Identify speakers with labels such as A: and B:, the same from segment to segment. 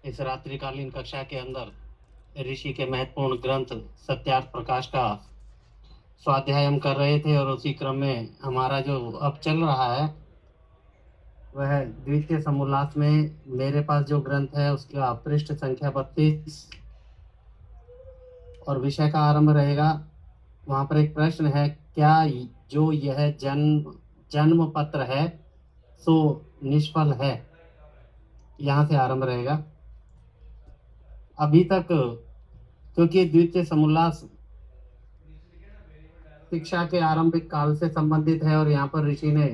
A: इस रात्रिकालीन कक्षा के अंदर ऋषि के महत्वपूर्ण ग्रंथ सत्यार्थ प्रकाश का स्वाध्याय हम कर रहे थे, और उसी क्रम में हमारा जो अब चल रहा है वह द्वितीय समोल्लास में मेरे पास जो ग्रंथ है उसका पृष्ठ संख्या 32 और विषय का आरंभ रहेगा। वहाँ पर एक प्रश्न है, क्या जो यह जन्म पत्र है सो निष्फल है? यहाँ से आरंभ रहेगा। अभी तक क्योंकि द्वितीय समोल्लास शिक्षा के आरंभिक काल से संबंधित है, और यहाँ पर ऋषि ने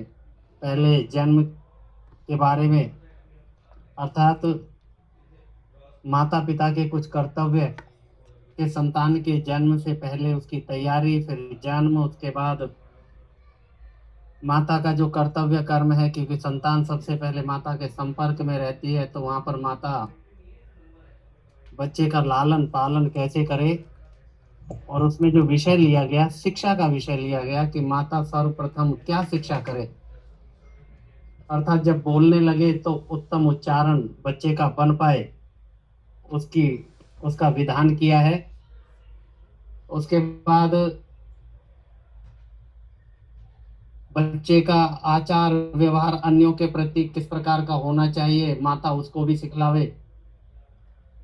A: पहले जन्म के बारे में, अर्थात माता पिता के कुछ कर्तव्य के संतान के जन्म से पहले उसकी तैयारी, फिर जन्म, उसके बाद माता का जो कर्तव्य कर्म है, क्योंकि संतान सबसे पहले माता के संपर्क में रहती है, तो वहाँ पर माता बच्चे का लालन पालन कैसे करे, और उसमें जो विषय लिया गया, शिक्षा का विषय लिया गया कि माता सर्वप्रथम क्या शिक्षा करे, अर्थात जब बोलने लगे तो उत्तम उच्चारण बच्चे का बन पाए, उसका विधान किया है। उसके बाद बच्चे का आचार व्यवहार अन्यों के प्रति किस प्रकार का होना चाहिए, माता उसको भी सिखलावे।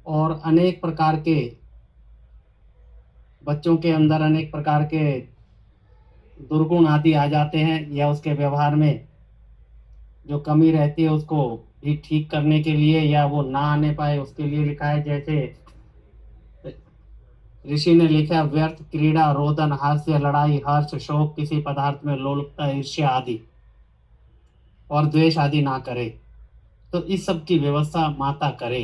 A: और अनेक प्रकार के बच्चों के अंदर अनेक प्रकार के दुर्गुण आदि आ जाते हैं, या उसके व्यवहार में जो कमी रहती है उसको भी ठीक करने के लिए, या वो ना आने पाए उसके लिए लिखा है। जैसे ऋषि ने लिखा, व्यर्थ क्रीड़ा, रोदन, हास्य, लड़ाई, हर्ष, शोक, किसी पदार्थ में लोलुपता, ईर्ष्या आदि और द्वेष आदि ना करे। तो इस सब की व्यवस्था माता करे।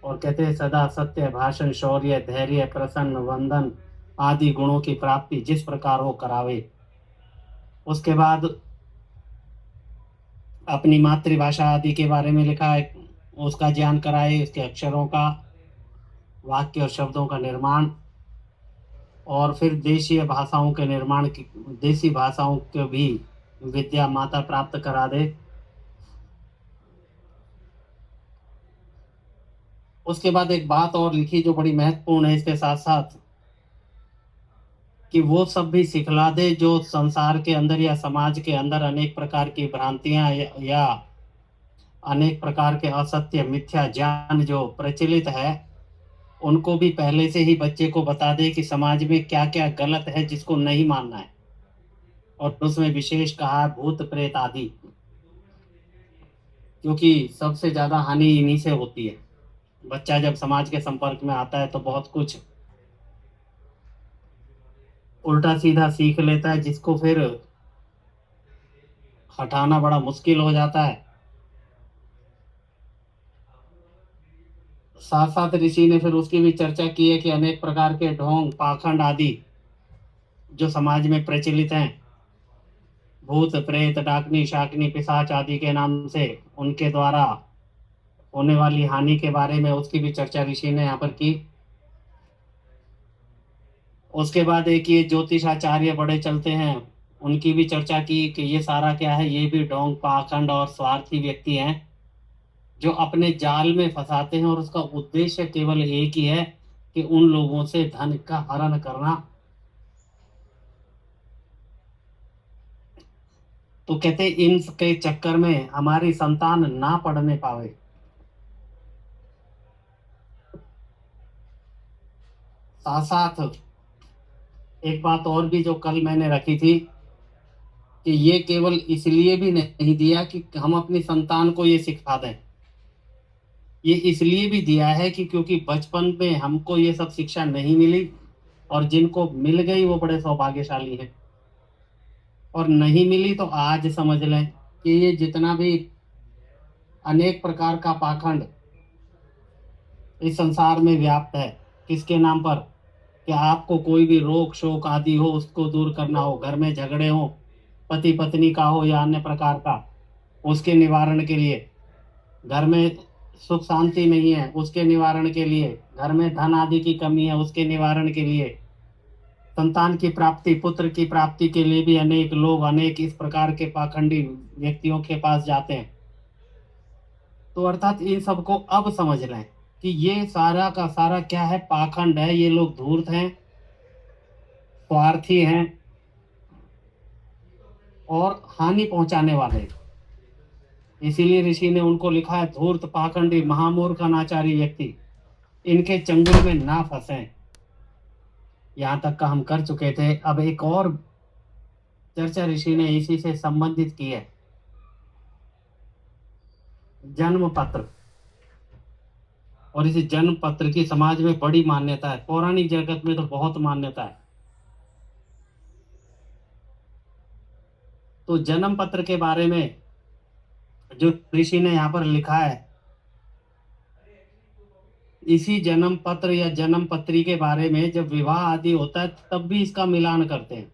A: और कहते हैं सदा सत्य भाषण, शौर्य, धैर्य, प्रसन्न, वंदन आदि गुणों की प्राप्ति जिस प्रकार हो करावे। उसके बाद अपनी मातृभाषा आदि के बारे में लिखा है, उसका ज्ञान कराए, उसके अक्षरों का, वाक्य और शब्दों का निर्माण, और फिर देशीय भाषाओं के निर्माण की, देसी भाषाओं के भी विद्या माता प्राप्त करा दे। उसके बाद एक बात और लिखी जो बड़ी महत्वपूर्ण है इसके साथ साथ, कि वो सब भी सिखला दे जो संसार के अंदर या समाज के अंदर अनेक प्रकार की भ्रांतियां या अनेक प्रकार के असत्य मिथ्या ज्ञान जो प्रचलित है, उनको भी पहले से ही बच्चे को बता दे कि समाज में क्या क्या गलत है जिसको नहीं मानना है। और उसमें विशेष कहा भूत प्रेत आदि, क्योंकि सबसे ज्यादा हानि इन्हीं से होती है। बच्चा जब समाज के संपर्क में आता है तो बहुत कुछ उल्टा सीधा सीख लेता है, जिसको फिर हटाना बड़ा मुश्किल हो जाता है। साथ साथ ऋषि ने फिर उसकी भी चर्चा की है कि अनेक प्रकार के ढोंग पाखंड आदि जो समाज में प्रचलित हैं, भूत प्रेत डाकनी शाकनी पिशाच आदि के नाम से, उनके द्वारा होने वाली हानि के बारे में उसकी भी चर्चा ऋषि ने यहाँ पर की। उसके बाद एक ये ज्योतिषाचार्य बड़े चलते हैं, उनकी भी चर्चा की कि ये सारा क्या है, ये भी ढोंग पाखंड और स्वार्थी व्यक्ति हैं जो अपने जाल में फंसाते हैं, और उसका उद्देश्य केवल एक ही है कि उन लोगों से धन का हरण करना। तो कहते इन के चक्कर में हमारी संतान ना पढ़ने पावे। साथ साथ एक बात और भी जो कल मैंने रखी थी, कि ये केवल इसलिए भी नहीं दिया कि हम अपनी संतान को ये सिखा दें, ये इसलिए भी दिया है कि क्योंकि बचपन में हमको ये सब शिक्षा नहीं मिली, और जिनको मिल गई वो बड़े सौभाग्यशाली हैं, और नहीं मिली तो आज समझ लें कि ये जितना भी अनेक प्रकार का पाखंड इस संसार में व्याप्त है, किसके नाम पर, कि आपको कोई भी रोग शोक आदि हो उसको दूर करना हो, घर में झगड़े हो पति पत्नी का हो या अन्य प्रकार का, उसके निवारण के लिए, घर में सुख शांति नहीं है उसके निवारण के लिए, घर में धन आदि की कमी है उसके निवारण के लिए, संतान की प्राप्ति पुत्र की प्राप्ति के लिए भी अनेक लोग अनेक इस प्रकार के पाखंडी व्यक्तियों के पास जाते हैं। तो अर्थात इन सबको अब समझ लें कि ये सारा का सारा क्या है, पाखंड है। ये लोग धूर्त हैं, स्वार्थी हैं और हानि पहुंचाने वाले हैं। इसीलिए ऋषि ने उनको लिखा है, धूर्त, पाखंडी, महामूर्ख, अनाचारी व्यक्ति, इनके चंगुल में ना फंसें। यहाँ तक का हम कर चुके थे। अब एक और चर्चा ऋषि ने इसी से संबंधित की है, जन्म पत्र। और इस जन्म पत्र की समाज में बड़ी मान्यता है, पौराणिक जगत में तो बहुत मान्यता है। तो जन्म पत्र के बारे में जो ऋषि ने यहाँ पर लिखा है, इसी जन्म पत्र या जन्म पत्री के बारे में जब विवाह आदि होता है तब भी इसका मिलान करते हैं।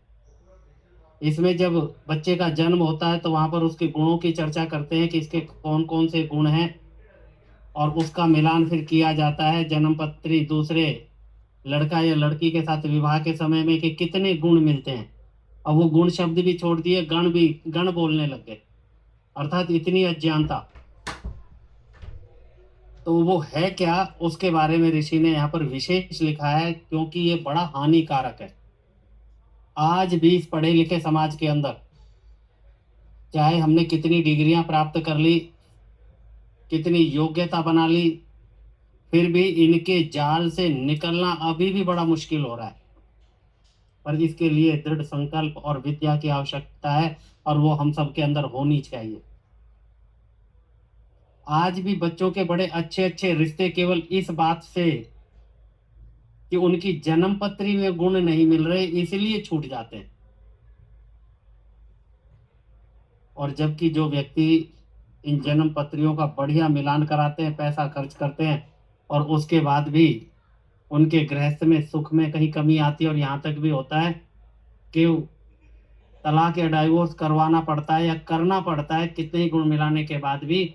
A: इसमें जब बच्चे का जन्म होता है तो वहां पर उसके गुणों की चर्चा करते हैं कि इसके कौन कौन से गुण हैं, और उसका मिलान फिर किया जाता है जन्म पत्री दूसरे लड़का या लड़की के साथ विवाह के समय में कि कितने गुण मिलते हैं। अब वो गुण शब्द भी छोड़ दिए, गण बोलने लग गए, अर्थात इतनी अज्ञानता। तो वो है क्या, उसके बारे में ऋषि ने यहाँ पर विशेष लिखा है, क्योंकि ये बड़ा हानिकारक है। आज भी इस पढ़े लिखे समाज के अंदर, चाहे हमने कितनी डिग्रियां प्राप्त कर ली, कितनी योग्यता बना ली, फिर भी इनके जाल से निकलना अभी भी बड़ा मुश्किल हो रहा है। पर इसके लिए दृढ़ संकल्प और विद्या की आवश्यकता है, और वो हम सब के अंदर होनी चाहिए। आज भी बच्चों के बड़े अच्छे अच्छे रिश्ते केवल इस बात से कि उनकी जन्म पत्री में गुण नहीं मिल रहे इसलिए छूट जाते हैं। और जबकि जो व्यक्ति इन जन्म पत्रियों का बढ़िया मिलान कराते हैं, पैसा खर्च करते हैं, और उसके बाद भी उनके गृहस्थ में सुख में कहीं कमी आती है, और यहाँ तक भी होता है कि तलाक या डाइवोर्स करवाना पड़ता है या करना पड़ता है कितने ही गुण मिलाने के बाद भी,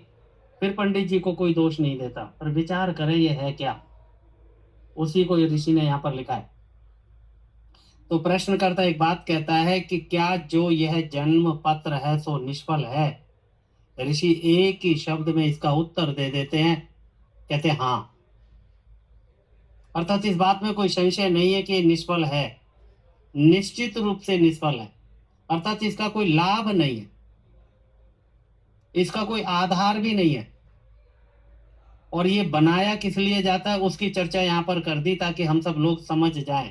A: फिर पंडित जी को कोई दोष नहीं देता। पर विचार करें ये है क्या, उसी को ऋषि ने यहाँ पर लिखा है। तो प्रश्नकर्ता एक बात कहता है कि क्या जो यह जन्म पत्र है सो निष्फल है? ऋषि एक ही शब्द में इसका उत्तर दे देते हैं, कहते हैं हाँ। अर्थात इस बात में कोई संशय नहीं है कि ये निष्फल है, निश्चित रूप से निष्फल है। अर्थात इसका कोई लाभ नहीं है, इसका कोई आधार भी नहीं है। और ये बनाया किस लिए जाता है उसकी चर्चा यहां पर कर दी ताकि हम सब लोग समझ जाएं।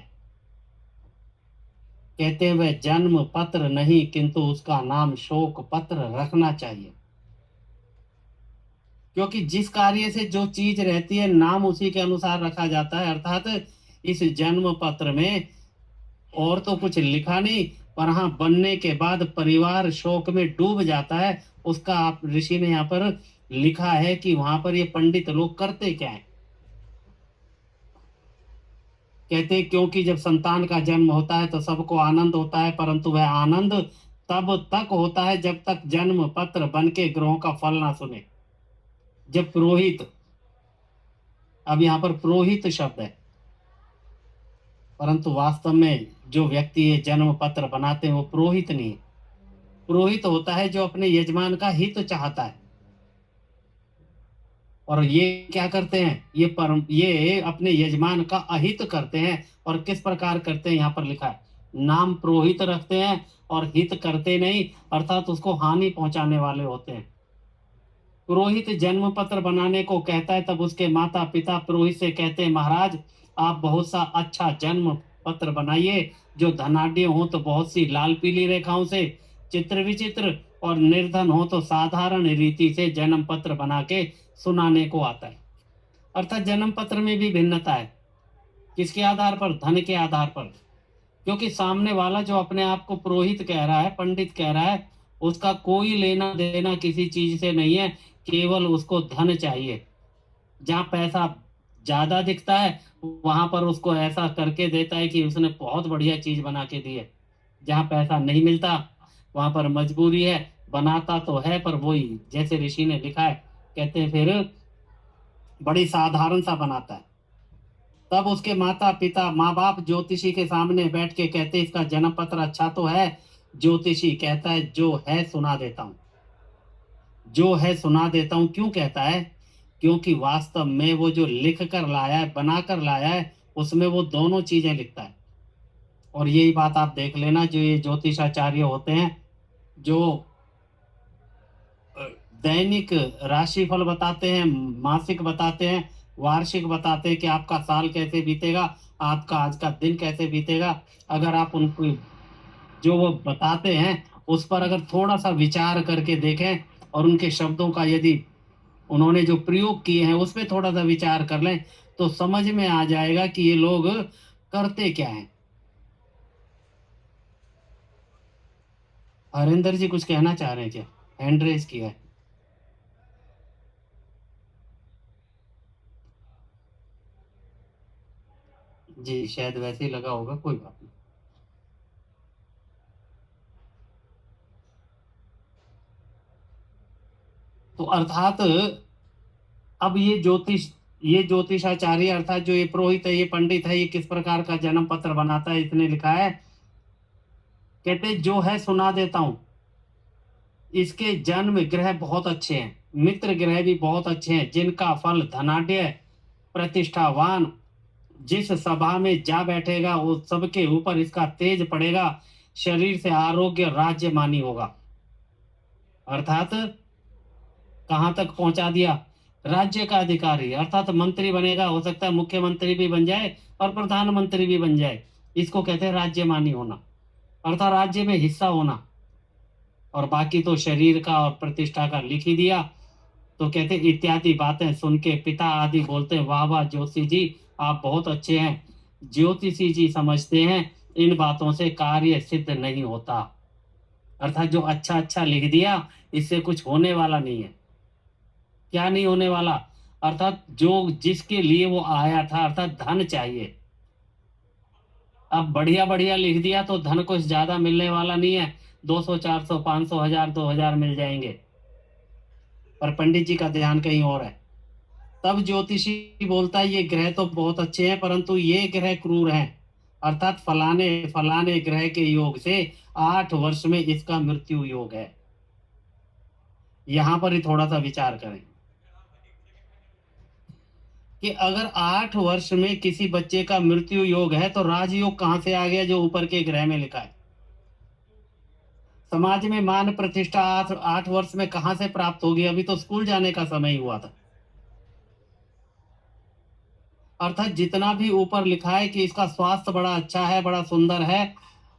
A: कहते हुए जन्म पत्र नहीं, किंतु उसका नाम शोक पत्र रखना चाहिए, क्योंकि जिस कार्य से जो चीज रहती है नाम उसी के अनुसार रखा जाता है। अर्थात इस जन्म पत्र में और तो कुछ लिखा नहीं, पर हाँ बनने के बाद परिवार शोक में डूब जाता है। उसका आप ऋषि ने यहाँ पर लिखा है कि वहां पर ये पंडित लोग करते क्या है। कहते क्योंकि जब संतान का जन्म होता है तो सबको आनंद होता है, परंतु वह आनंद तब तक होता है जब तक जन्म पत्र बन के ग्रहों का फल ना सुने। जब पुरोहित, अब यहाँ पर पुरोहित शब्द है, परंतु वास्तव में जो व्यक्ति ये जन्म पत्र बनाते हैं वो पुरोहित नहीं है। पुरोहित होता है जो अपने यजमान का हित चाहता है। और ये क्या करते हैं, ये अपने यजमान का अहित करते हैं। और किस प्रकार करते हैं, यहाँ पर लिखा है, नाम पुरोहित रखते हैं और हित करते नहीं, अर्थात उसको हानि पहुंचाने वाले होते हैं। पुरोहित जन्म पत्र बनाने को कहता है, तब उसके माता पिता पुरोहित से कहते हैं, महाराज आप बहुत सा अच्छा जन्म पत्र बनाइए, जो धनाढ्य हो तो बहुत सी लाल पीली रेखाओं से चित्र विचित्र, और निर्धन हो तो साधारण रीति से जन्म पत्र बना के सुनाने को आता है। अर्थात जन्म पत्र में भी भिन्नता है। किसके आधार पर? धन के आधार पर। क्योंकि सामने वाला जो अपने आप को पुरोहित कह रहा है, पंडित कह रहा है, उसका कोई लेना देना किसी चीज से नहीं है, केवल उसको धन चाहिए। जहाँ पैसा ज्यादा दिखता है वहां पर उसको ऐसा करके देता है कि उसने बहुत बढ़िया चीज बना के दी है। जहाँ पैसा नहीं मिलता वहां पर मजबूरी है, बनाता तो है पर वही जैसे ऋषि ने लिखा है, कहते हैं फिर बड़ी साधारण सा बनाता है। तब उसके माता पिता माँ बाप ज्योतिषी के सामने बैठ के कहते इसका जन्म पत्र अच्छा तो है। ज्योतिषी कहता है जो है सुना देता हूं। जो है सुना देता हूँ क्यों कहता है? क्योंकि वास्तव में वो जो लिख कर लाया है, बना कर लाया है, उसमें वो दोनों चीजें लिखता है। और यही बात आप देख लेना, जो ये ज्योतिषाचार्य होते हैं, जो अ, दैनिक राशिफल बताते हैं, मासिक बताते हैं, वार्षिक बताते हैं कि आपका साल कैसे बीतेगा, आपका आज का दिन कैसे बीतेगा। अगर आप उनको जो वो बताते हैं उस पर अगर थोड़ा सा विचार करके देखें और उनके शब्दों का यदि उन्होंने जो प्रयोग किए हैं उस पे थोड़ा सा विचार कर लें, तो समझ में आ जाएगा कि ये लोग करते क्या हैं। हरिंदर जी कुछ कहना चाह रहे हैं क्या? हैंड रेज किया है। जी शायद वैसे ही लगा होगा, कोई बात नहीं। तो अर्थात अब ये ज्योतिषाचार्य अर्थात जो ये पुरोहित है, ये पंडित है, ये किस प्रकार का जन्म पत्र बनाता है? इसने लिखा है, कहते जो है सुना देता हूं, इसके जन्म ग्रह बहुत अच्छे हैं, मित्र ग्रह भी बहुत अच्छे हैं, जिनका फल धनाढ्य, प्रतिष्ठावान, जिस सभा में जा बैठेगा वो सबके ऊपर इसका तेज पड़ेगा, शरीर से आरोग्य राज्यमानी होगा। अर्थात कहां तक पहुंचा दिया? राज्य का अधिकारी अर्थात मंत्री बनेगा, हो सकता है मुख्यमंत्री भी बन जाए और प्रधानमंत्री भी बन जाए। इसको कहते हैं राज्यमानी होना, अर्थात राज्य में हिस्सा होना। और बाकी तो शरीर का और प्रतिष्ठा का लिख ही दिया। तो कहते इत्यादि बातें सुन के पिता आदि बोलते हैं, वाह वाह जोशी जी, आप बहुत अच्छे हैं। ज्योतिषी जी समझते हैं इन बातों से कार्य सिद्ध नहीं होता। अर्थात जो अच्छा अच्छा लिख दिया, इससे कुछ होने वाला नहीं है। क्या नहीं होने वाला? अर्थात जो जिसके लिए वो आया था, अर्थात धन चाहिए। अब बढ़िया बढ़िया लिख दिया तो धन कुछ ज्यादा मिलने वाला नहीं है। 200 400 500 1000 2000 मिल जाएंगे, पर पंडित जी का ध्यान कहीं और है। तब ज्योतिषी बोलता है ये ग्रह तो बहुत अच्छे हैं, परंतु ये ग्रह क्रूर हैं। अर्थात फलाने फलाने ग्रह के योग से 8 वर्ष में इसका मृत्यु योग है। यहां पर ही थोड़ा सा विचार करें कि अगर 8 वर्ष में किसी बच्चे का मृत्यु योग है तो राजयोग कहां से आ गया जो ऊपर के ग्रह में लिखा है? समाज में मान प्रतिष्ठा 8 वर्ष में कहां से प्राप्त होगी? अभी तो स्कूल जाने का समय ही हुआ था। अर्थात जितना भी ऊपर लिखा है कि इसका स्वास्थ्य बड़ा अच्छा है, बड़ा सुंदर है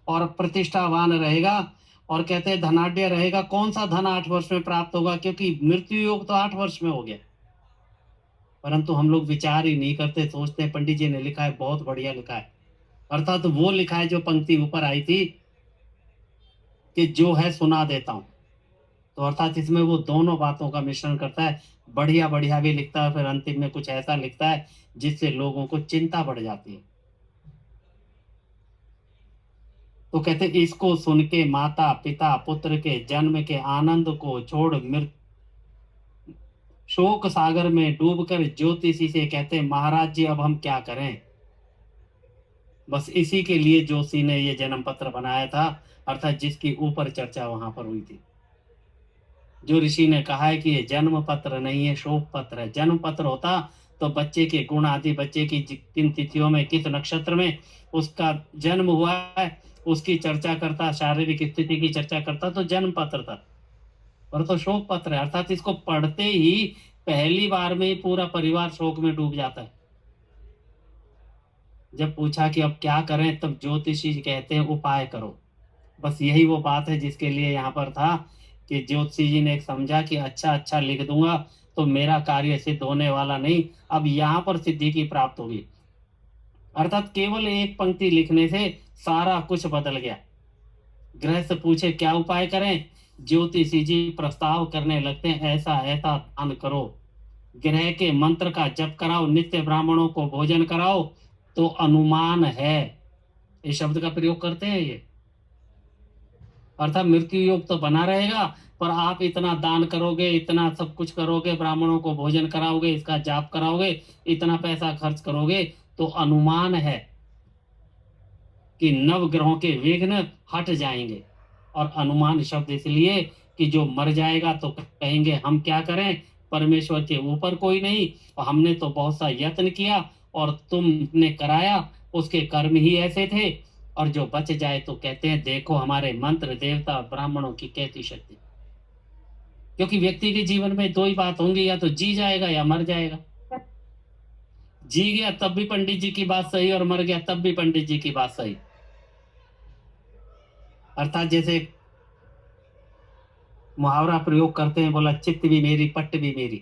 A: और प्रतिष्ठावान रहेगा, और कहते हैं धनाढ्य रहेगा, कौन सा धन 8 वर्ष में प्राप्त होगा? क्योंकि मृत्यु योग तो 8 वर्ष में हो गया। परंतु हम लोग विचार ही नहीं करते, सोचते हैं पंडित जी ने लिखा है, बहुत बढ़िया लिखा है। अर्थात वो लिखा है जो पंक्ति ऊपर आई थी कि जो है सुना देता हूं। तो अर्थात इसमें वो दोनों बातों का मिश्रण करता है, बढ़िया बढ़िया भी लिखता है, फिर अंतिम में कुछ ऐसा लिखता है जिससे लोगों को चिंता बढ़ जाती है। तो कहते इसको सुन के माता पिता पुत्र के जन्म के आनंद को छोड़ मृत शोक सागर में डूबकर ज्योतिषी से कहते महाराज जी अब हम क्या करें? बस इसी के लिए जोशी ने ये जन्म पत्र बनाया था, अर्थात जिसकी ऊपर चर्चा वहां पर हुई थी। जो ऋषि ने कहा है कि ये जन्म पत्र नहीं है, शोक पत्र है। जन्म पत्र होता तो बच्चे के गुण आदि, बच्चे की किन तिथियों में, किस नक्षत्र में उसका जन्म हुआ है, उसकी चर्चा करता, शारीरिक स्थिति की चर्चा करता, तो जन्म पत्र था। और तो शोक पत्र है, अर्थात इसको पढ़ते ही पहली बार में ही पूरा परिवार शोक में डूब जाता है। जब पूछा कि अब क्या करें, तब ज्योतिषी कहते हैं उपाय करो। बस यही वो बात है जिसके लिए यहाँ पर था कि ज्योतिषी जी ने एक समझा कि अच्छा अच्छा लिख दूंगा तो मेरा कार्य सिद्ध होने वाला नहीं, अब यहाँ पर सिद्धि की प्राप्त होगी। अर्थात केवल एक पंक्ति लिखने से सारा कुछ बदल गया। गृहस्थ पूछे क्या उपाय करें? ज्योतिषी जी प्रस्ताव करने लगते हैं, ऐसा ऐसा दान करो, ग्रह के मंत्र का जप कराओ, नित्य ब्राह्मणों को भोजन कराओ, तो अनुमान है, ये शब्द का प्रयोग करते हैं ये, अर्थात मृत्यु योग तो बना रहेगा, पर आप इतना दान करोगे, इतना सब कुछ करोगे, ब्राह्मणों को भोजन कराओगे, इसका जाप कराओगे, इतना पैसा खर्च करोगे, तो अनुमान है कि नव ग्रहों के विघ्न हट जाएंगे। और अनुमान शब्द इसलिए कि जो मर जाएगा तो कहेंगे हम क्या करें, परमेश्वर के ऊपर कोई नहीं, और हमने तो बहुत सा यत्न किया और तुमने कराया, उसके कर्म ही ऐसे थे। और जो बच जाए तो कहते हैं देखो हमारे मंत्र देवता ब्राह्मणों की कैसी शक्ति। क्योंकि व्यक्ति के जीवन में दो ही बात होंगी, या तो जी जाएगा या मर जाएगा। जी गया तब भी पंडित जी की बात सही, और मर गया तब भी पंडित जी की बात सही। अर्थात जैसे मुहावरा प्रयोग करते हैं, बोला चित्त भी मेरी पट्ट भी मेरी,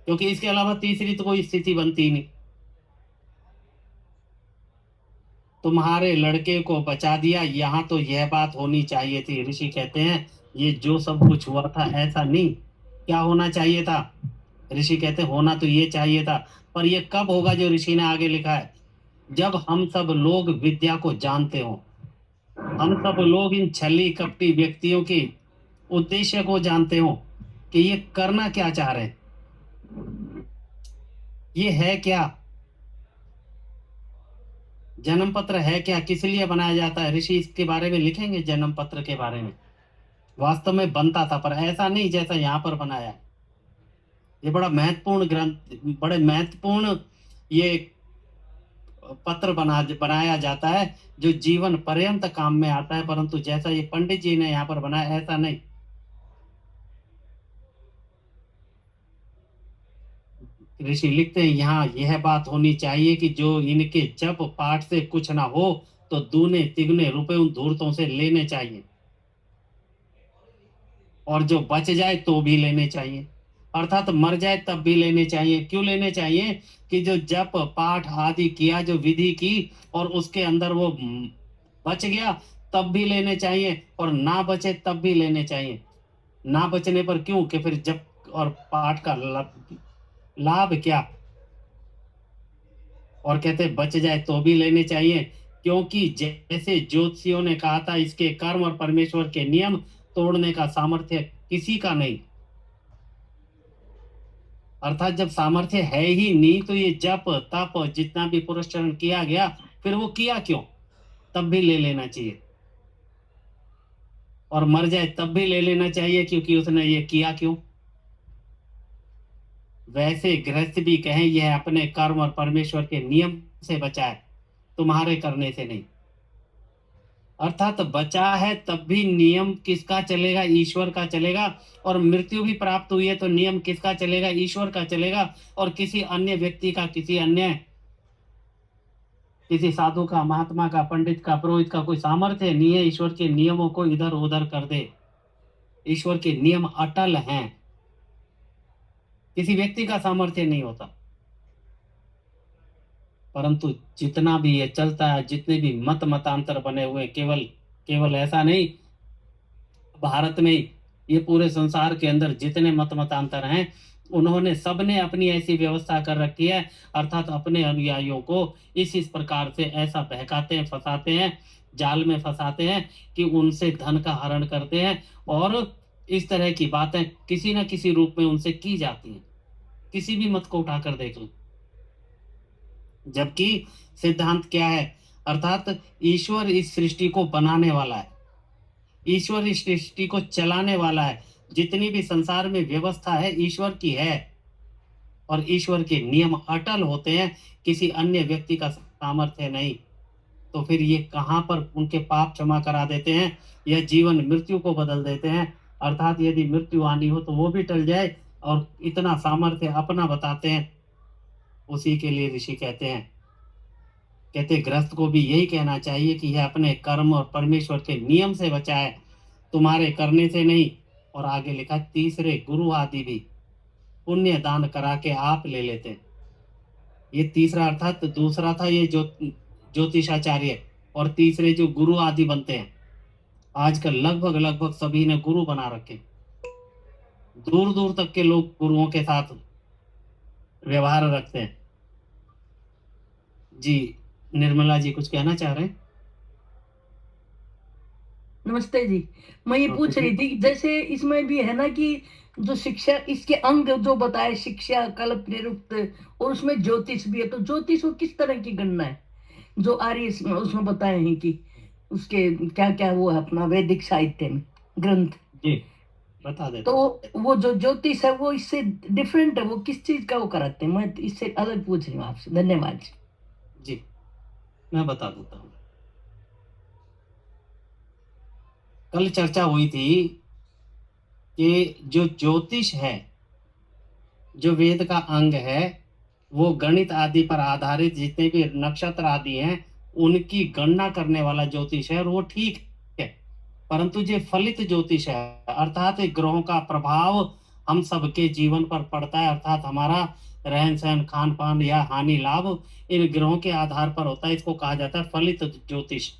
A: क्योंकि इसके अलावा तीसरी तो कोई स्थिति बनती ही नहीं। तुम्हारे लड़के को बचा दिया, यहाँ तो यह बात होनी चाहिए थी। ऋषि कहते हैं ये जो सब कुछ हुआ था ऐसा नहीं, क्या होना चाहिए था? ऋषि कहते हैं होना तो ये चाहिए था, पर ये कब होगा? जो ऋषि ने आगे लिखा है, जब हम सब लोग विद्या को जानते हो, हम सब लोग इन छली कपटी व्यक्तियों के उद्देश्य को जानते हो कि ये करना क्या चाह रहे हैं, ये है क्या, जन्म पत्र है क्या, किस लिए बनाया जाता है। ऋषि इसके बारे में लिखेंगे, जन्म पत्र के बारे में। वास्तव में बनता था, पर ऐसा नहीं जैसा यहाँ पर बनाया है। ये बड़ा महत्वपूर्ण ग्रंथ, बड़े महत्वपूर्ण ये पत्र बनाया जाता है, जो जीवन पर्यंत काम में आता है। परंतु जैसा ये पंडित जी ने यहाँ पर बनाया, ऐसा नहीं। ऋषि लिखते हैं यहाँ यह बात होनी चाहिए कि जो इनके जप पाठ से कुछ ना हो तो दूने तिगुने रुपए उन धूर्तों से लेने चाहिए, और जो बच जाए तो भी लेने चाहिए, अर्थात मर जाए तब भी लेने चाहिए। क्यों लेने चाहिए? कि जो जप पाठ आदि किया, जो विधि की, और उसके अंदर वो बच गया तब भी लेने चाहिए, और ना बचे तब भी लेने चाहिए। ना बचने पर क्यों, कि फिर जप और पाठ का लाभ क्या? और कहते बच जाए तो भी लेने चाहिए, क्योंकि जैसे ज्योतिषियों ने कहा था, इसके कर्म और परमेश्वर के नियम तोड़ने का सामर्थ्य किसी का नहीं। अर्थात जब सामर्थ्य है ही नहीं तो ये जप तप जितना भी पुरस्चरण किया गया, फिर वो किया क्यों? तब भी ले लेना चाहिए, और मर जाए तब भी ले लेना चाहिए, क्योंकि उसने ये किया क्यों। वैसे गृहस्थ भी कहें यह अपने कर्म और परमेश्वर के नियम से बचा है, तुम्हारे करने से नहीं। अर्थात बचा है तब भी नियम किसका चलेगा? ईश्वर का चलेगा। और मृत्यु भी प्राप्त हुई है तो नियम किसका चलेगा? ईश्वर का चलेगा। और किसी अन्य व्यक्ति का, किसी साधु का, महात्मा का, पंडित का, पुरोहित का कोई सामर्थ्य नहीं है ईश्वर के नियमों को इधर उधर कर दे। ईश्वर के नियम अटल हैं, किसी व्यक्ति का सामर्थ्य नहीं होता। परंतु जितना भी ये चलता है, जितने भी मतांतर बने हुए, केवल केवल ऐसा नहीं भारत में, ये पूरे संसार के अंदर जितने मतांतर हैं, उन्होंने सबने अपनी ऐसी व्यवस्था कर रखी है। अर्थात अपने अनुयायियों को इस प्रकार से ऐसा बहकाते हैं, फंसाते हैं, जाल में फंसाते हैं कि उनसे धन का हरण करते हैं, और इस तरह की बातें किसी न किसी रूप में उनसे की जाती हैं। किसी भी मत को उठाकर देख लो, जबकि सिद्धांत क्या है? अर्थात ईश्वर इस सृष्टि को बनाने वाला है, ईश्वर इस सृष्टि को चलाने वाला है। जितनी भी संसार में व्यवस्था है ईश्वर की है, और ईश्वर के नियम अटल होते हैं, किसी अन्य व्यक्ति का सामर्थ्य नहीं। तो फिर ये कहाँ पर उनके पाप क्षमा करा देते हैं, या जीवन मृत्यु को बदल देते हैं। अर्थात यदि मृत्यु आनी हो तो वो भी टल जाए, और इतना सामर्थ्य अपना बताते हैं। उसी के लिए ऋषि कहते हैं, कहते गृहस्थ को भी यही कहना चाहिए कि यह अपने कर्म और परमेश्वर के नियम से बचा है, तुम्हारे करने से नहीं। और आगे लिखा, तीसरे गुरु आदि भी पुण्य दान करा के आप ले लेते हैं। ये तीसरा, अर्थात दूसरा था ये ज्योतिषाचार्य, और तीसरे जो गुरु आदि बनते हैं, आजकल लगभग लगभग सभी ने गुरु बना रखे। दूर दूर तक के लोग गुरुओं के साथ व्यवहार रखते हैं। जी, निर्मला जी कुछ कहना चाह रहे हैं?
B: नमस्ते जी। मैं ये पूछ रही थी कि जैसे इसमें भी है ना कि जो शिक्षा, इसके अंग जो बताए, शिक्षा, कल्प, निरुक्त, और उसमें ज्योतिष भी है, तो ज्योतिष को किस तरह की गणना है? जो आर्य उसमें बताए हैं कि उसके क्या क्या वो है अपना वैदिक साहित्य में ग्रंथ।
A: जी बता
B: तो
A: देता हूँ।
B: वो जो ज्योतिष है वो इससे डिफरेंट है, वो किस चीज का वो कराते हैं, मैं इससे अलग पूछ रही हूँ आपसे। धन्यवाद जी।
A: जी मैं बता देता हूँ। कल चर्चा हुई थी कि जो ज्योतिष है, जो वेद का अंग है, वो गणित आदि पर आधारित जितने भी नक्षत्र आदि हैं उनकी गणना करने वाला ज्योतिष है, और वो ठीक है। परंतु जो फलित ज्योतिष है, अर्थात ग्रहों का प्रभाव हम सबके जीवन पर पड़ता है, अर्थात हमारा रहन सहन खान पान या हानि लाभ इन ग्रहों के आधार पर होता है, इसको कहा जाता है फलित ज्योतिष।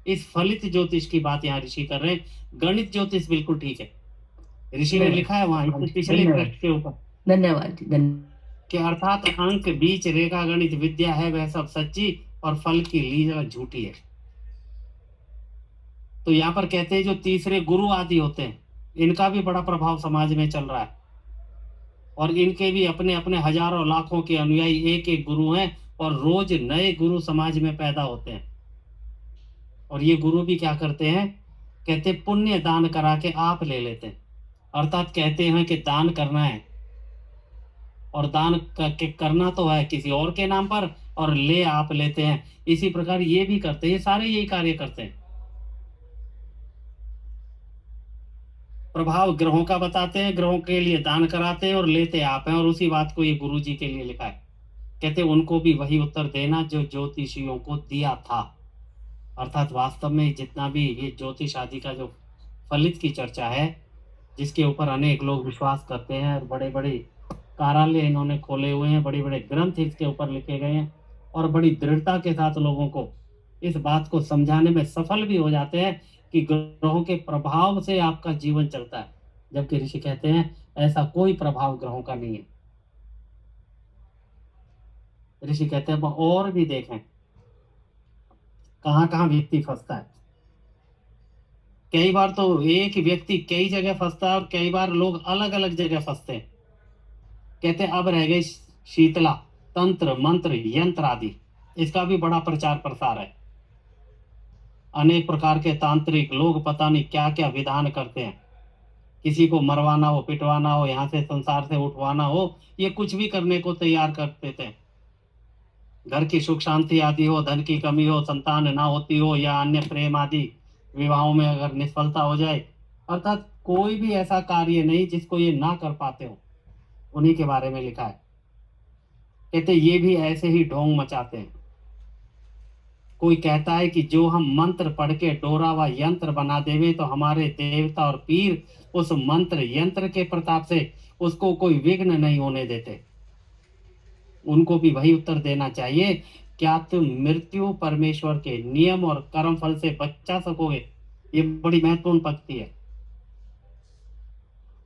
A: इस फलित ज्योतिष की बात यहाँ ऋषि कर रहे हैं। गणित ज्योतिष बिल्कुल ठीक है, ऋषि ने लिखा है वहां इसके पिछले
B: धन्यवाद
A: पृष्ठ के ऊपर
B: धन्यवाद जी।
A: कि अर्थात अंक बीच रेखा गणित विद्या है वह सब सच्ची, और फल की लीला झूठी है। तो यहाँ पर कहते हैं जो तीसरे गुरु आदि होते हैं, इनका भी बड़ा प्रभाव समाज में चल रहा है, और इनके भी अपने अपने हजारों लाखों के अनुयायी एक एक गुरु हैं, और रोज नए गुरु समाज में पैदा होते हैं। और ये गुरु भी क्या करते हैं, कहते पुण्य दान करा के आप ले लेते हैं, अर्थात कहते हैं कि दान करना है, और दान करना तो है किसी और के नाम पर, और ले आप लेते हैं। इसी प्रकार ये भी करते हैं, ये सारे यही कार्य करते हैं। प्रभाव ग्रहों का बताते हैं, ग्रहों के लिए दान कराते हैं, और लेते आप हैं। और उसी बात को ये गुरु जी के लिए लिखा है। कहते उनको भी वही उत्तर देना जो ज्योतिषियों को दिया था। अर्थात वास्तव में जितना भी ये ज्योतिष आदि का जो फलित की चर्चा है, जिसके ऊपर अनेक लोग विश्वास करते हैं, और बड़े बड़े कार्यालय इन्होंने खोले हुए हैं, बड़े बड़े ग्रंथ इसके ऊपर लिखे गए हैं, और बड़ी दृढ़ता के साथ लोगों को इस बात को समझाने में सफल भी हो जाते हैं कि ग्रहों के प्रभाव से आपका जीवन चलता है। जबकि ऋषि कहते हैं ऐसा कोई प्रभाव ग्रहों का नहीं है। ऋषि कहते हैं और भी देखें कहाँ कहाँ व्यक्ति फंसता है। कई बार तो एक व्यक्ति कई जगह फंसता है, और कई बार लोग अलग अलग जगह फंसते हैं। कहते हैं अब रह गई शीतला, तंत्र मंत्र यंत्र आदि, इसका भी बड़ा प्रचार प्रसार है। अनेक प्रकार के तांत्रिक लोग पता नहीं क्या क्या विधान करते हैं, किसी को मरवाना हो, पिटवाना हो, यहाँ से संसार से उठवाना हो, ये कुछ भी करने को तैयार कर देते हैं। घर की सुख शांति आदि हो, धन की कमी हो, संतान ना होती हो, या अन्य प्रेम आदि विवाहों में अगर निष्फलता हो जाए, अर्थात कोई भी ऐसा कार्य नहीं जिसको ये ना कर पाते हो, उन्हीं के बारे में लिखा है। कहते ये भी ऐसे ही ढोंग मचाते हैं। कोई कहता है कि जो हम मंत्र पढ़ के डोरा व यंत्र बना देवे तो हमारे देवता और पीर उस मंत्र यंत्र के प्रताप से उसको कोई विघ्न नहीं होने देते। उनको भी वही उत्तर देना चाहिए, क्या तुम मृत्यु परमेश्वर के नियम और कर्म फल से बचा सकोगे? ये बड़ी महत्वपूर्ण पंक्ति है।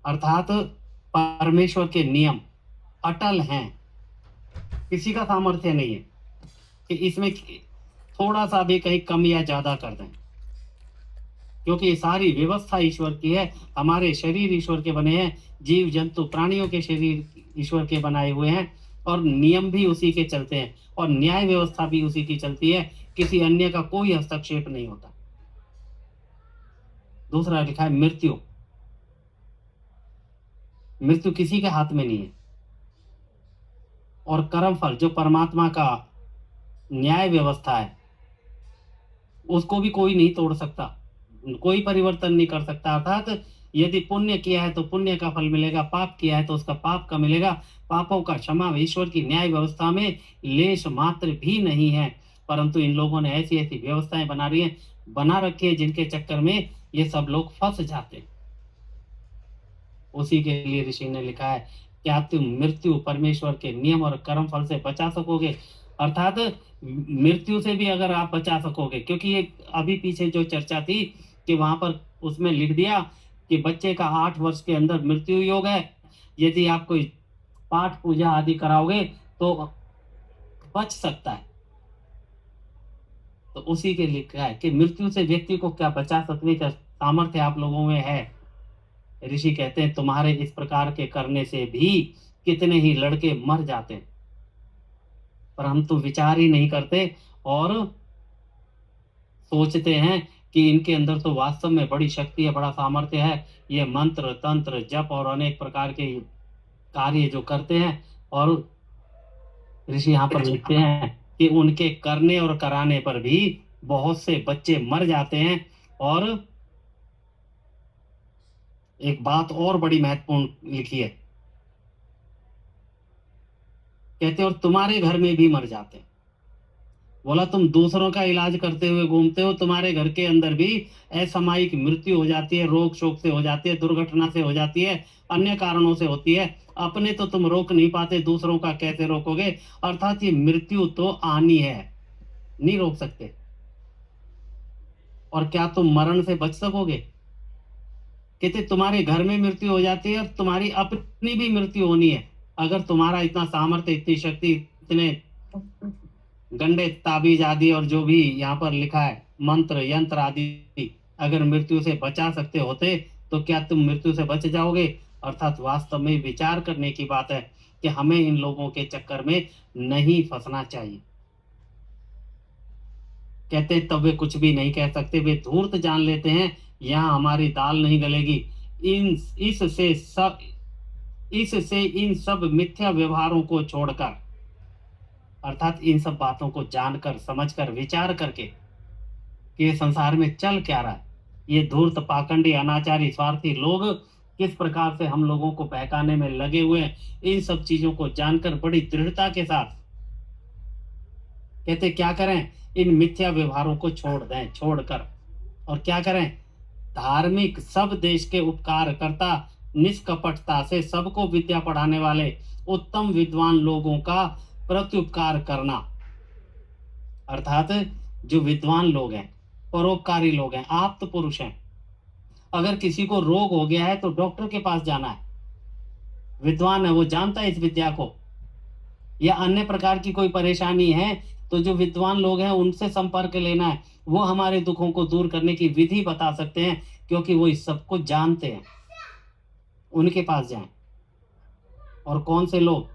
A: अर्थात परमेश्वर के नियम अटल हैं, किसी का सामर्थ्य नहीं है कि इसमें थोड़ा सा भी कहीं कम या ज्यादा कर दें, क्योंकि ये सारी व्यवस्था ईश्वर की है। हमारे शरीर ईश्वर के बने हैं, जीव जंतु प्राणियों के शरीर ईश्वर के बनाए हुए हैं, और नियम भी उसी के चलते हैं, और न्याय व्यवस्था भी उसी की चलती है। किसी अन्य का कोई हस्तक्षेप नहीं होता। दूसरा लिखा है मृत्यु। मृत्यु किसी के हाथ में नहीं है। और कर्म फल जो परमात्मा का न्याय व्यवस्था है, उसको भी कोई नहीं तोड़ सकता, कोई परिवर्तन नहीं कर सकता। अर्थात यदि पुण्य किया है तो पुण्य का फल मिलेगा, पाप किया है तो उसका पाप का मिलेगा। पापों का क्षमा ईश्वर की न्याय व्यवस्था में लेश मात्र भी नहीं है। परंतु इन लोगों ने ऐसी ऐसी व्यवस्थाएं बना रखी है जिनके चक्कर में ये सब लोग फंस जाते हैं। उसी के लिए ऋषि ने लिखा है, क्या तुम मृत्यु परमेश्वर के नियम और कर्म फल से बचा सकोगे? अर्थात मृत्यु से भी अगर आप बचा सकोगे, क्योंकि ये अभी पीछे जो चर्चा थी कि वहां पर उसमें लिख दिया कि बच्चे का 8 वर्ष के अंदर मृत्यु योग है, यदि आप कोई पाठ पूजा आदि कराओगे तो बच सकता है। तो उसी के लिखा है कि मृत्यु से व्यक्ति को क्या बचा सकने का सामर्थ्य आप लोगों में है। ऋषि कहते हैं तुम्हारे इस प्रकार के करने से भी कितने ही लड़के मर जाते हैं, पर हम तो विचार ही नहीं करते और सोचते हैं कि इनके अंदर तो वास्तव में बड़ी शक्ति है, बड़ा सामर्थ्य है। ये मंत्र तंत्र जप और अनेक प्रकार के कार्य जो करते हैं, और ऋषि यहाँ पर लिखते हैं कि उनके करने और कराने पर भी बहुत से बच्चे मर जाते हैं। और एक बात और बड़ी महत्वपूर्ण लिखी है, कहते और तुम्हारे घर में भी मर जाते हैं। बोला तुम दूसरों का इलाज करते हुए घूमते हो, तुम्हारे घर के अंदर भी असामयिक मृत्यु हो जाती है, रोग शोक से हो जाती है, दुर्घटना से हो जाती है, अन्य कारणों से होती है। अपने तो तुम रोक नहीं पाते, दूसरों का कैसे रोकोगे? अर्थात ये मृत्यु तो आनी है, नहीं रोक सकते। और क्या तुम मरण से बच सकोगे? कहते तुम्हारे घर में मृत्यु हो जाती है और तुम्हारी अपनी भी मृत्यु होनी है। अगर तुम्हारा इतना सामर्थ्य, इतनी शक्ति, इतने गंडे ताबीज आदि और जो भी यहाँ पर लिखा है मंत्र यंत्र आदि, अगर मृत्यु से बचा सकते होते तो क्या तुम मृत्यु से बच जाओगे? अर्थात वास्तव में विचार करने की बात है कि हमें इन लोगों के चक्कर में नहीं फंसना चाहिए। कहते तब वे कुछ भी नहीं कह सकते, वे धूर्त जान लेते हैं यहाँ हमारी दाल नहीं गलेगी। इससे इन सब मिथ्या व्यवहारों को छोड़कर, अर्थात इन सब बातों को जानकर समझकर विचार करके कि ये संसार में चल क्या रहा है, ये धूर्त पाखंडी अनाचारी स्वार्थी लोग किस प्रकार से हम लोगों को बहकाने में लगे हुए हैं, इन सब चीजों को जानकर बड़ी दृढ़ता के साथ कहते क्या करें? इन मिथ्या व्यवहारों को छोड़ दें, छोड़कर और क्या करें? धार्मिक सब देश के उपकार करता, निष्कपटता से सबको विद्या पढ़ाने वाले उत्तम विद्वान लोगों का प्रत्युपकार करना। अर्थात जो विद्वान लोग हैं, परोपकारी लोग हैं, आप्त पुरुष हैं, अगर किसी को रोग हो गया है तो डॉक्टर के पास जाना है। विद्वान है, वो जानता है इस विद्या को। या अन्य प्रकार की कोई परेशानी है तो जो विद्वान लोग हैं उनसे संपर्क लेना है, वो हमारे दुखों को दूर करने की विधि बता सकते हैं, क्योंकि वो इस सबको जानते हैं। उनके पास जाएं। और कौन से लोग?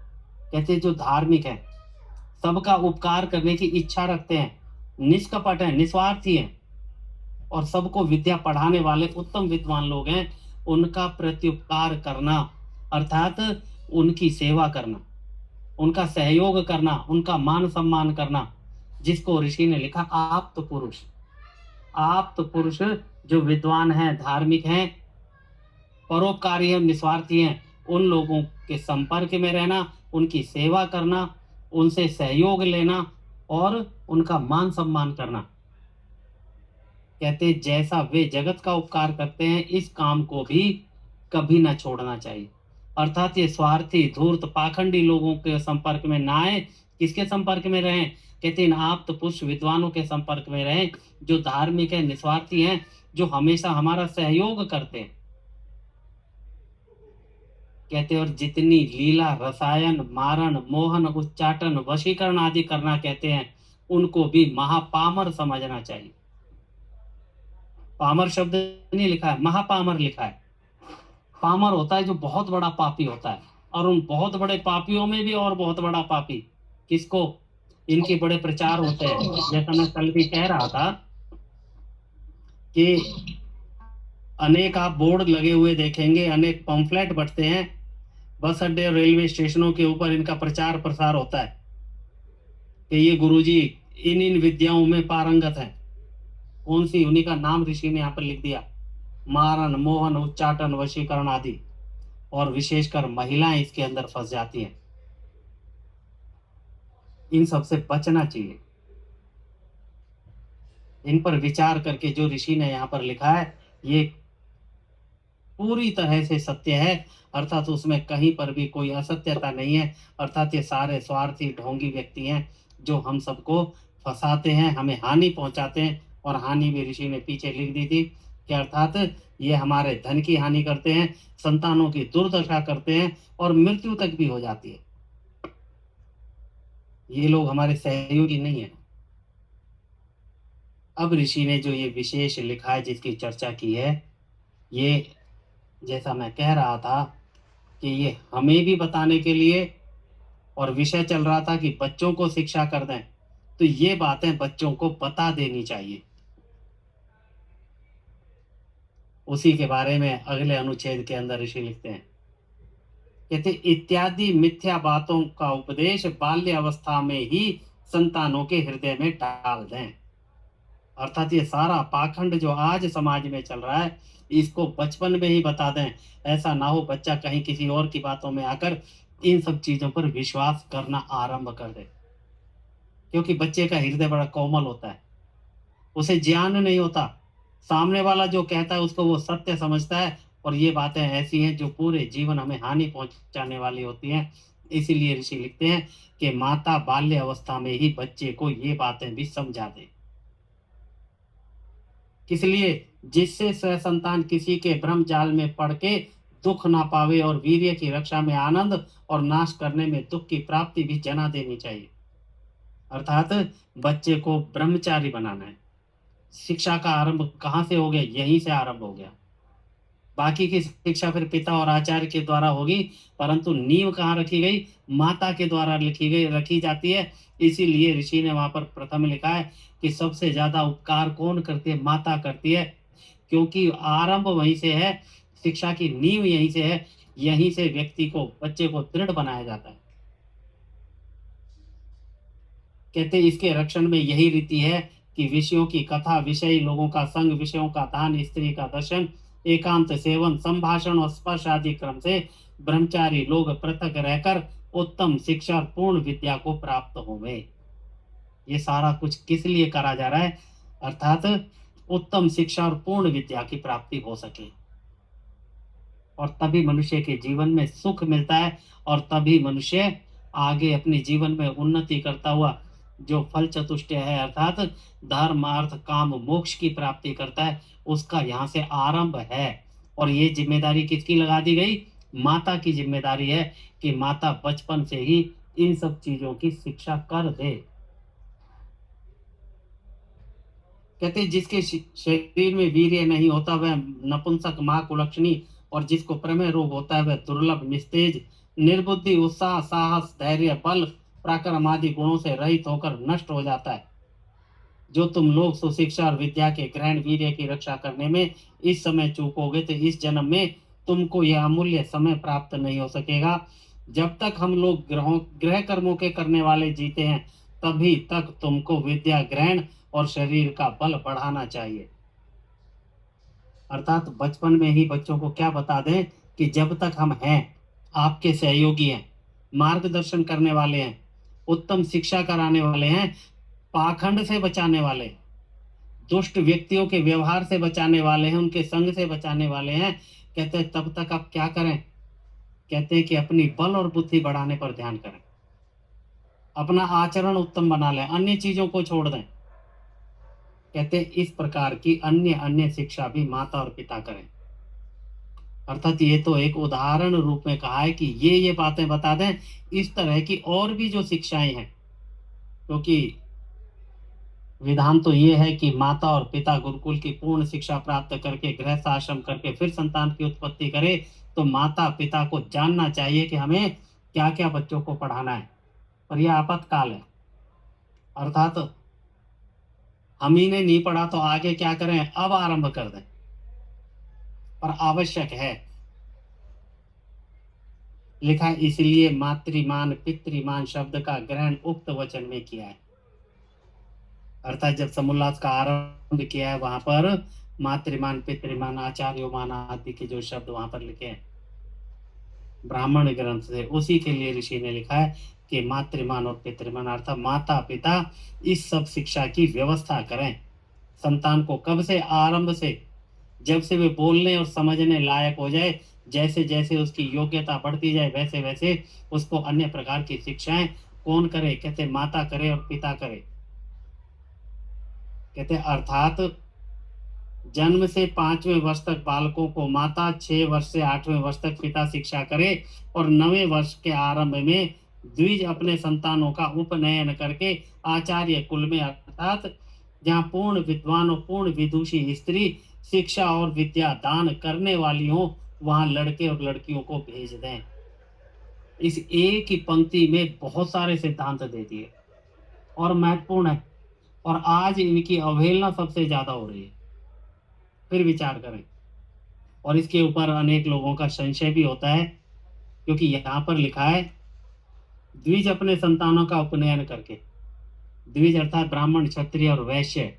A: कहते जो धार्मिक हैं, सबका उपकार करने की इच्छा रखते हैं, निष्कपट हैं, निस्वार्थी हैं, और सबको विद्या पढ़ाने वाले उत्तम विद्वान लोग हैं, उनका प्रत्युपकार करना, अर्थात उनकी सेवा करना, उनका सहयोग करना, उनका मान सम्मान करना, जिसको ऋषि ने लिखा आप्त पुरुष। आप्त पुरुष जो विद्वान हैं, धार्मिक हैं, परोपकारी हैं, निस्वार्थी हैं, उन लोगों के संपर्क में रहना, उनकी सेवा करना, उनसे सहयोग लेना और उनका मान सम्मान करना। कहते जैसा वे जगत का उपकार करते हैं, इस काम को भी कभी ना छोड़ना चाहिए। अर्थात ये स्वार्थी धूर्त पाखंडी लोगों के संपर्क में ना आए। किसके संपर्क में रहें? कहते इन आप्त पुरुष विद्वानों के संपर्क में रहें, जो धार्मिक है, निस्वार्थी हैं, जो हमेशा हमारा सहयोग करते हैं। कहते और जितनी लीला, रसायन, मारण, मोहन, उच्चाटन, वशीकरण आदि करना कहते हैं, उनको भी महापामर समझना चाहिए। पामर शब्द नहीं लिखा है, महापामर लिखा है। पामर होता है जो बहुत बड़ा पापी होता है, और उन बहुत बड़े पापियों में भी और बहुत बड़ा पापी किसको? इनके बड़े प्रचार होते हैं। जैसा मैं कल भी कह रहा था कि अनेक आप बोर्ड लगे हुए देखेंगे, अनेक पंफलेट बंटते हैं बस अड्डे और रेलवे स्टेशनों के ऊपर, इनका प्रचार प्रसार होता है कि ये गुरुजी इन विद्याओं में पारंगत हैं। कौन सी? उन्हीं का नाम ऋषि ने यहाँ पर लिख दिया, मारण, मोहन, उच्चाटन, वशीकरण आदि। और विशेषकर महिलाएं इसके अंदर फंस जाती हैं। इन सब से बचना चाहिए। इन पर विचार करके जो ऋषि ने यहाँ पर लिखा है, ये पूरी तरह से सत्य है, अर्थात उसमें कहीं पर भी कोई असत्यता नहीं है। अर्थात ये सारे स्वार्थी ढोंगी व्यक्ति हैं जो हम सबको फंसाते हैं, हमें हानि पहुंचाते हैं। और हानि भी ऋषि ने पीछे लिख दी थी कि अर्थात ये हमारे धन की हानि करते हैं, संतानों की दुर्दशा करते हैं, और मृत्यु तक भी हो जाती है। ये लोग हमारे सहयोगी नहीं है। अब ऋषि ने जो ये विशेष लिखा है, जिसकी चर्चा की है, ये जैसा मैं कह रहा था कि ये हमें भी बताने के लिए, और विषय चल रहा था कि बच्चों को शिक्षा कर दें, तो ये बातें बच्चों को बता देनी चाहिए। उसी के बारे में अगले अनुच्छेद के अंदर ऋषि लिखते हैं, कहते इत्यादि मिथ्या बातों का उपदेश बाल्य अवस्था में ही संतानों के हृदय में डाल दें। अर्थात ये सारा पाखंड जो आज समाज में चल रहा है, इसको बचपन में ही बता दें। ऐसा ना हो बच्चा कहीं किसी और की बातों में आकर इन सब चीजों पर विश्वास करना आरंभ कर दे, क्योंकि बच्चे का हृदय बड़ा कोमल होता है, उसे ज्ञान नहीं होता। सामने वाला जो कहता है उसको वो सत्य समझता है, और ये बातें ऐसी हैं जो पूरे जीवन हमें हानि पहुंचाने वाली होती हैं। इसीलिए ऋषि लिखते हैं कि माता बाल्य अवस्था में ही बच्चे को ये बातें भी समझा दे। किस लिए? जिससे सह संतान किसी के भ्रम जाल में पड़ के दुख ना पावे, और वीर्य की रक्षा में आनंद और नाश करने में दुख की प्राप्ति भी जना देनी चाहिए। अर्थात बच्चे को ब्रह्मचारी बनाना है। शिक्षा का आरंभ कहाँ से हो गया? यहीं से आरंभ हो गया। बाकी की शिक्षा फिर पिता और आचार्य के द्वारा होगी, परंतु नींव कहाँ रखी गई? माता के द्वारा रखी जाती है। इसीलिए ऋषि ने वहां पर प्रथम लिखा है कि सबसे ज्यादा उपकार कौन करती है? माता करती है, क्योंकि आरंभ वहीं से है, शिक्षा की नींव यहीं से है, यहीं से व्यक्ति को, बच्चे को दृढ़ बनाया जाता है। कहते इसके रक्षण में यही रीति है कि विषयों की कथा, विषयी लोगों का संग, विषयों का दान, स्त्री का दर्शन, एकांत सेवन, संभाषण और स्पर्श आदि क्रम से ब्रह्मचारी लोग पृथक रहकर उत्तम शिक्षा और पूर्ण विद्या को प्राप्त होवे। ये सारा कुछ किस लिए करा जा रहा है? अर्थात उत्तम शिक्षा और पूर्ण विद्या की प्राप्ति हो सके, और तभी मनुष्य के जीवन में सुख मिलता है, और तभी मनुष्य आगे अपने जीवन में उन्नति करता हुआ जो फल चतुष्टय है, अर्थात धर्म अर्थ काम मोक्ष की प्राप्ति करता है, उसका यहाँ से आरंभ है। और ये जिम्मेदारी किसकी लगा दी गई? माता की जिम्मेदारी है कि माता बचपन से ही इन सब चीजों की शिक्षा कर दे। कहते जिसके शरीर में वीर्य नहीं होता वह नपुंसक, मां कुलक्षणी, और जिसको प्रमेय रोग होता है वह दुर्लभ, निस्तेज, निर्बुद्धि, उत्साह, साहस, धैर्य, बल, पराक्रम आदि गुणों से रहित होकर नष्ट हो जाता है। जो तुम लोग सुशिक्षा और विद्या के ग्रहण, वीर्य की रक्षा करने में इस समय चूकोगे तो इस जन्म में तुमको यह अमूल्य समय प्राप्त नहीं हो सकेगा। जब तक हम लोग ग्रह कर्मों के करने वाले जीते हैं, तभी तक तुमको विद्या ग्रहण और शरीर का बल बढ़ाना चाहिए। अर्थात बचपन में ही बच्चों को क्या बता दें कि जब तक हम हैं, आपके सहयोगी हैं, मार्गदर्शन करने वाले हैं, उत्तम शिक्षा कराने वाले हैं, पाखंड से बचाने वाले, दुष्ट व्यक्तियों के व्यवहार से बचाने वाले हैं, उनके संग से बचाने वाले हैं। कहते हैं तब तक आप क्या करें? कहते हैं कि अपनी बल और बुद्धि बढ़ाने पर ध्यान करें, अपना आचरण उत्तम बना लें, अन्य चीजों को छोड़ दें। कहते हैं इस प्रकार की अन्य अन्य शिक्षा भी माता और पिता करें। अर्थात ये तो एक उदाहरण रूप में कहा है कि ये बातें बता दें। इस तरह की और भी जो शिक्षाएं हैं, क्योंकि विधान तो ये है कि माता और पिता गुरुकुल की पूर्ण शिक्षा प्राप्त करके गृहस्थ आश्रम करके फिर संतान की उत्पत्ति करे, तो माता पिता को जानना चाहिए कि हमें क्या क्या बच्चों को पढ़ाना है। पर यह आपातकाल है, अर्थात हम ही ने नहीं पढ़ा तो आगे क्या करें? अब आरंभ कर दें, पर आवश्यक है। लिखा इसलिए मातृमान पितृमान शब्द का ग्रहण उक्त वचन में किया है। अर्थात जब समुल्लास का आरंभ किया है, वहां पर मातृमान, पितृमान, आचार्यमान आदि के जो शब्द वहां पर लिखे हैं ब्राह्मण ग्रंथ से, उसी के लिए ऋषि ने लिखा है कि मातृमान और पितृमान, अर्थात माता पिता इस सब शिक्षा की व्यवस्था करें संतान को। कब से? आरंभ से, जब से वे बोलने और समझने लायक हो जाए। जैसे जैसे उसकी योग्यता बढ़ती जाए, वैसे वैसे उसको अन्य प्रकार की शिक्षाएं कौन करे? कहते माता करे और पिता करे। कहते अर्थात जन्म से 5वें वर्ष तक बालकों को माता, 6 वर्ष से 8वें वर्ष तक पिता शिक्षा करे, और 9वें वर्ष के आरंभ में द्विज अपने संतानों का उपनयन करके आचार्य कुल में, अर्थात जहाँ पूर्ण विद्वान और पूर्ण विदुषी स्त्री शिक्षा और विद्या दान करने वाली हो, वहां लड़के और लड़कियों को भेज दें। इस एक ही पंक्ति में बहुत सारे सिद्धांत दे दिए और महत्वपूर्ण है, और आज इनकी अवहेलना सबसे ज्यादा हो रही है। फिर विचार करें, और इसके ऊपर अनेक लोगों का संशय भी होता है, क्योंकि यहाँ पर लिखा है द्विज अपने संतानों का उपनयन करके। द्विज अर्थात ब्राह्मण, क्षत्रिय और वैश्य।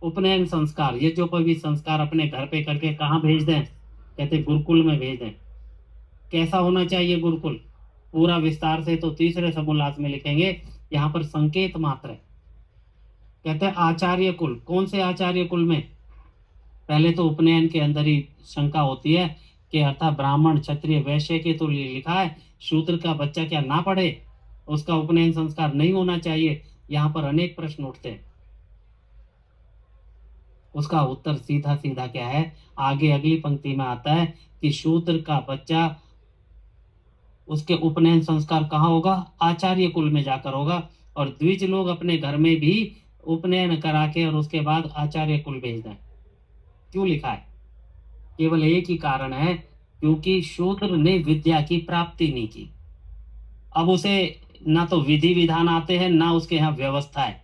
A: उपनयन संस्कार, ये जो कोई भी संस्कार अपने घर पे करके कहाँ भेज दें? कहते गुरुकुल में भेज दें। कैसा होना चाहिए गुरुकुल? पूरा विस्तार से तो तीसरे समोल्लास में लिखेंगे, यहाँ पर संकेत मात्र है। कहते हैं आचार्य कुल। कौन से आचार्य कुल में? पहले तो उपनयन के अंदर ही शंका होती है कि अर्थात ब्राह्मण, क्षत्रिय, वैश्य के तो लिखा है, शूद्र का बच्चा क्या ना पढ़े, उसका उपनयन संस्कार नहीं होना चाहिए? यहाँ पर अनेक प्रश्न उठते हैं। उसका उत्तर सीधा सीधा क्या है, आगे अगली पंक्ति में आता है कि शूद्र का बच्चा, उसके उपनयन संस्कार कहाँ होगा? आचार्य कुल में जाकर होगा। और द्विज लोग अपने घर में भी उपनयन करा के और उसके बाद आचार्य कुल भेज दें। क्यों लिखा है? केवल एक ही कारण है, क्योंकि शूद्र ने विद्या की प्राप्ति नहीं की। अब उसे ना तो विधि विधान आते हैं, ना उसके यहाँ व्यवस्था है।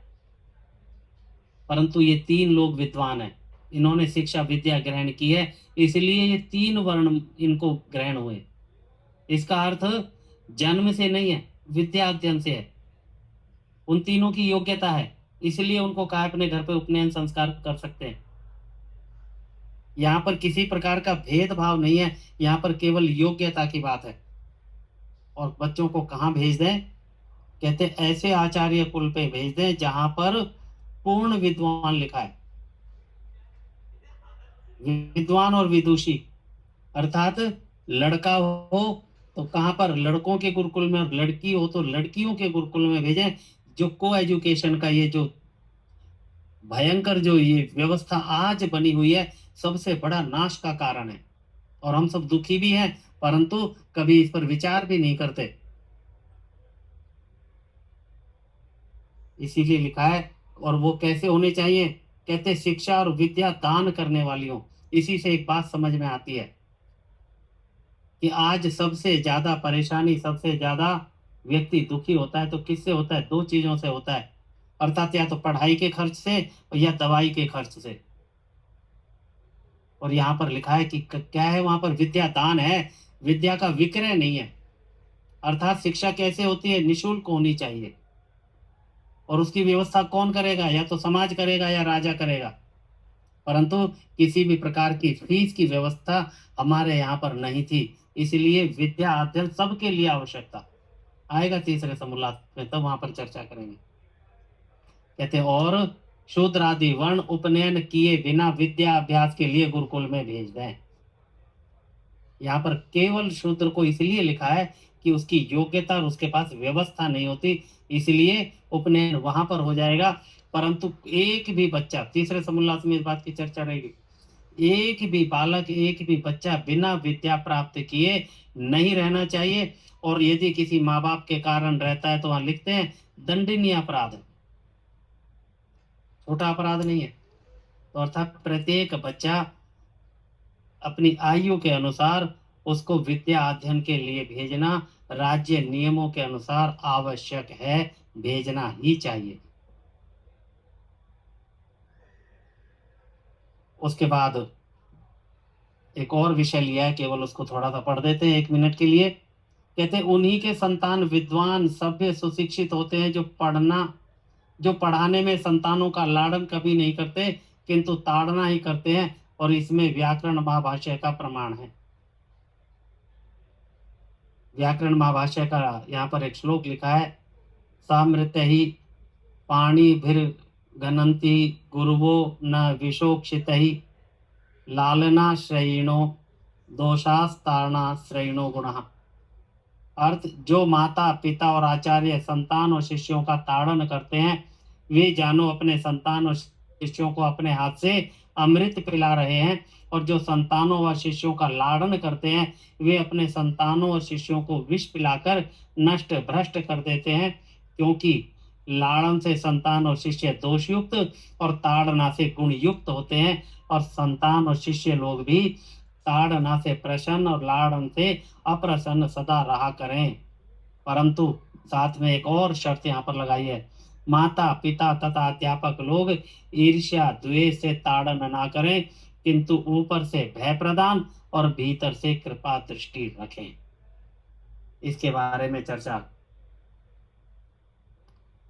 A: परंतु ये तीन लोग विद्वान हैं, इन्होंने शिक्षा विद्या ग्रहण की है, इसलिए ये तीन वर्ण इनको ग्रहण हुए। इसका अर्थ जन्म से नहीं है, विद्या अध्ययन से है। उन तीनों की योग्यता है, इसलिए उनको कहा अपने घर पे उपनयन संस्कार कर सकते हैं। यहाँ पर किसी प्रकार का भेदभाव नहीं है, यहाँ पर केवल योग्यता की बात है। और बच्चों को कहाँ भेज दें? कहते ऐसे आचार्य कुल पे भेज दें जहां पर पूर्ण विद्वान लिखा है। विद्वान और विदुषी अर्थात लड़का हो तो कहाँ पर? लड़कों के गुरुकुल में, और लड़की हो तो लड़कियों के गुरुकुल में भेजें। जो को एजुकेशन का ये जो भयंकर जो ये व्यवस्था आज बनी हुई है, सबसे बड़ा नाश का कारण है। और हम सब दुखी भी हैं, परंतु कभी इस पर विचार भी नहीं करते। इसीलिए लिखा है। और वो कैसे होने चाहिए? कहते शिक्षा और विद्या दान करने वाली हो। इसी से एक बात समझ में आती है कि आज सबसे ज्यादा परेशानी, सबसे ज्यादा व्यक्ति दुखी होता है तो किससे होता है? दो चीजों से होता है, अर्थात या तो पढ़ाई के खर्च से या दवाई के खर्च से। और यहाँ पर लिखा है कि क्या है वहां पर? विद्या दान है, विद्या का विक्रय नहीं है। अर्थात शिक्षा कैसे होती है? निःशुल्क होनी चाहिए। और उसकी व्यवस्था कौन करेगा? या तो समाज करेगा या राजा करेगा। परंतु किसी भी प्रकार की फीस की व्यवस्था हमारे यहाँ पर नहीं थी, इसलिए विद्या अध्ययन सबके लिए आवश्यक था। आएगा तीसरे समोल्लास में, तब वहां पर चर्चा करेंगे। कहते और शूद्र आदि वर्ण उपनयन किए बिना विद्या अभ्यास के लिए गुरुकुल में भेज दें। यहाँ पर केवल शूद्र को इसलिए लिखा है कि उसकी योग्यता और उसके पास व्यवस्था नहीं होती, इसलिए उपनयन वहां पर हो जाएगा। परंतु एक भी बच्चा, तीसरे समोल्लास में इस बात की चर्चा रहेगी, एक भी बालक, एक भी बच्चा बिना विद्या प्राप्त किए नहीं रहना चाहिए। और यदि किसी माँ बाप के कारण रहता है तो वहां लिखते हैं दंडनीय अपराध है, छोटा अपराध नहीं है। तो अर्थात प्रत्येक बच्चा अपनी आयु के अनुसार उसको विद्या अध्ययन के लिए भेजना राज्य नियमों के अनुसार आवश्यक है, भेजना ही चाहिए। उसके बाद एक और विषय लिया है, केवल उसको थोड़ा सा पढ़ देते हैं 1 मिनट के लिए। कहते उन्हीं के संतान विद्वान, सभ्य, सुशिक्षित होते हैं जो पढ़ाने में संतानों का लाड़न कभी नहीं करते, किंतु ताड़ना ही करते हैं। और इसमें व्याकरण महाभाष्य का प्रमाण है। व्याकरण महाभाष्य का यहाँ पर एक श्लोक लिखा है, सामृत्य ही पाणिभिर गणन्ति गुरुवो न विशोक्षित ही लालना श्रेणो दोषास्तारणा श्रेणो गुणः। अर्थ, जो माता पिता और आचार्य संतान और शिष्यों का ताड़न करते हैं, वे जानो अपने संतान और शिष्यों को अपने हाथ से अमृत पिला रहे हैं। और जो संतानों व शिष्यों का लाड़न करते हैं, वे अपने संतानों और शिष्यों को विष पिलाकर नष्ट भ्रष्ट कर देते हैं। क्योंकि लाड़न से संतान और शिष्य दोषयुक्त और ताड़ना से गुण युक्त होते हैं। और संतान और शिष्य लोग भी ताड़ना से प्रसन्न और लाड़न से अप्रसन्न सदा रहा करें। परंतु साथ में एक और शर्त यहाँ पर लगाई है, माता पिता तथा अध्यापक लोग ईर्ष्या द्वेष से ताड़न ना करें, किंतु ऊपर से भय प्रदान और भीतर से कृपा दृष्टि रखें। इसके बारे में चर्चा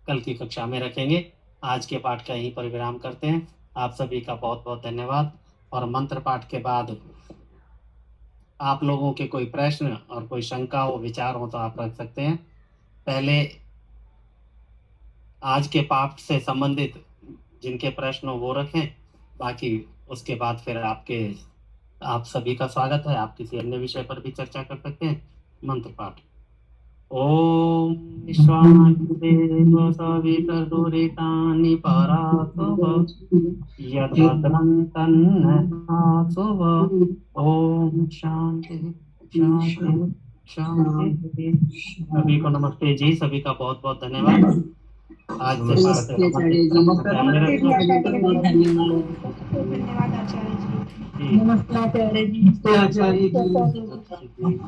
A: कल की कक्षा में रखेंगे। आज के पाठ का यहीं पर विराम करते हैं। आप सभी का बहुत बहुत धन्यवाद। और मंत्र पाठ के बाद आप लोगों के कोई प्रश्न और कोई शंका हो, विचार हो तो आप रख सकते हैं। पहले आज के पाठ से संबंधित जिनके प्रश्न हो वो रखें, बाकी उसके बाद फिर आप सभी का स्वागत है। आप किसी अन्य विषय पर भी चर्चा कर सकते हैं। मंत्र पाठ। ओम विश्वामित्रेव सवितर्दुरितानि परासुव यद्भद्रं तन्नःसुव। ओम शांति शांति शांति। सभी को नमस्ते जी। सभी का बहुत बहुत धन्यवाद। आज से पाठ से
C: धन्यवाद आचार्य जी।
A: जी।
B: नमस्ते आचार्य जी।
C: आचार्य जी।
A: जी।